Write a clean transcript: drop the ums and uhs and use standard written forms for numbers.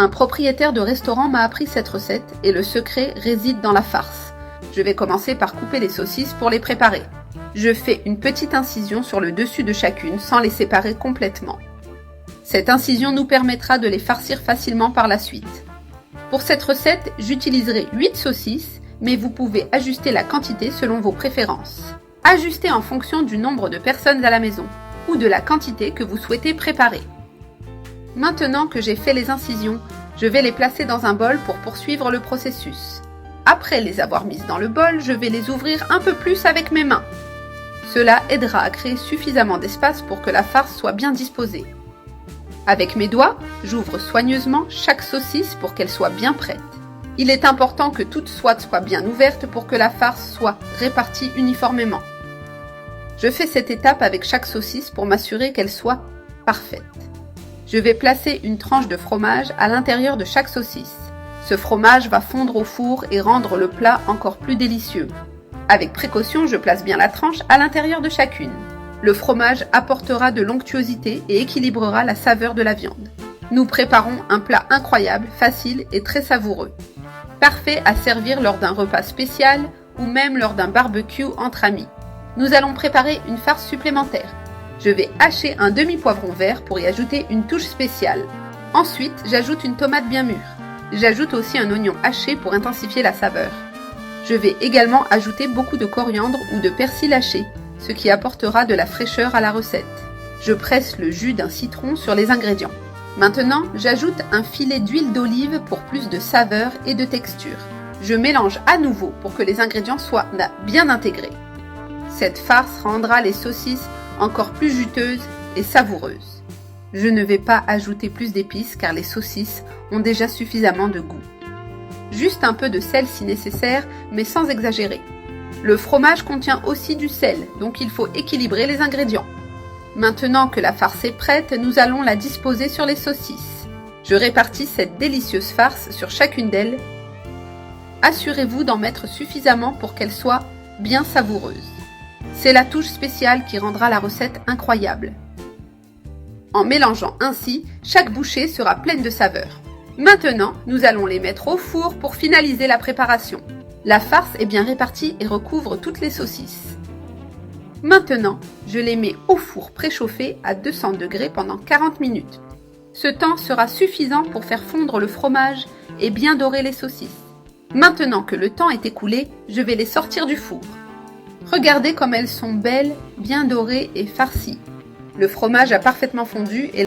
Un propriétaire de restaurant m'a appris cette recette et le secret réside dans la farce. Je vais commencer par couper les saucisses pour les préparer. Je fais une petite incision sur le dessus de chacune sans les séparer complètement. Cette incision nous permettra de les farcir facilement par la suite. Pour cette recette, j'utiliserai 8 saucisses, mais vous pouvez ajuster la quantité selon vos préférences. Ajustez en fonction du nombre de personnes à la maison ou de la quantité que vous souhaitez préparer. Maintenant que j'ai fait les incisions, je vais les placer dans un bol pour poursuivre le processus. Après les avoir mises dans le bol, je vais les ouvrir un peu plus avec mes mains. Cela aidera à créer suffisamment d'espace pour que la farce soit bien disposée. Avec mes doigts, j'ouvre soigneusement chaque saucisse pour qu'elle soit bien prête. Il est important que toute soit bien ouverte pour que la farce soit répartie uniformément. Je fais cette étape avec chaque saucisse pour m'assurer qu'elle soit parfaite. Je vais placer une tranche de fromage à l'intérieur de chaque saucisse. Ce fromage va fondre au four et rendre le plat encore plus délicieux. Avec précaution, je place bien la tranche à l'intérieur de chacune. Le fromage apportera de l'onctuosité et équilibrera la saveur de la viande. Nous préparons un plat incroyable, facile et très savoureux. Parfait à servir lors d'un repas spécial ou même lors d'un barbecue entre amis. Nous allons préparer une farce supplémentaire. Je vais hacher un demi-poivron vert pour y ajouter une touche spéciale. Ensuite, j'ajoute une tomate bien mûre. J'ajoute aussi un oignon haché pour intensifier la saveur. Je vais également ajouter beaucoup de coriandre ou de persil haché, ce qui apportera de la fraîcheur à la recette. Je presse le jus d'un citron sur les ingrédients. Maintenant, j'ajoute un filet d'huile d'olive pour plus de saveur et de texture. Je mélange à nouveau pour que les ingrédients soient bien intégrés. Cette farce rendra les saucisses encore plus juteuses et savoureuses. Je ne vais pas ajouter plus d'épices car les saucisses ont déjà suffisamment de goût. Juste un peu de sel si nécessaire, mais sans exagérer. Le fromage contient aussi du sel, donc il faut équilibrer les ingrédients. Maintenant que la farce est prête, nous allons la disposer sur les saucisses. Je répartis cette délicieuse farce sur chacune d'elles. Assurez-vous d'en mettre suffisamment pour qu'elle soit bien savoureuse. C'est la touche spéciale qui rendra la recette incroyable. En mélangeant ainsi, chaque bouchée sera pleine de saveur. Maintenant, nous allons les mettre au four pour finaliser la préparation. La farce est bien répartie et recouvre toutes les saucisses. Maintenant, je les mets au four préchauffé à 200 degrés pendant 40 minutes. Ce temps sera suffisant pour faire fondre le fromage et bien dorer les saucisses. Maintenant que le temps est écoulé, je vais les sortir du four. Regardez comme elles sont belles, bien dorées et farcies. Le fromage a parfaitement fondu et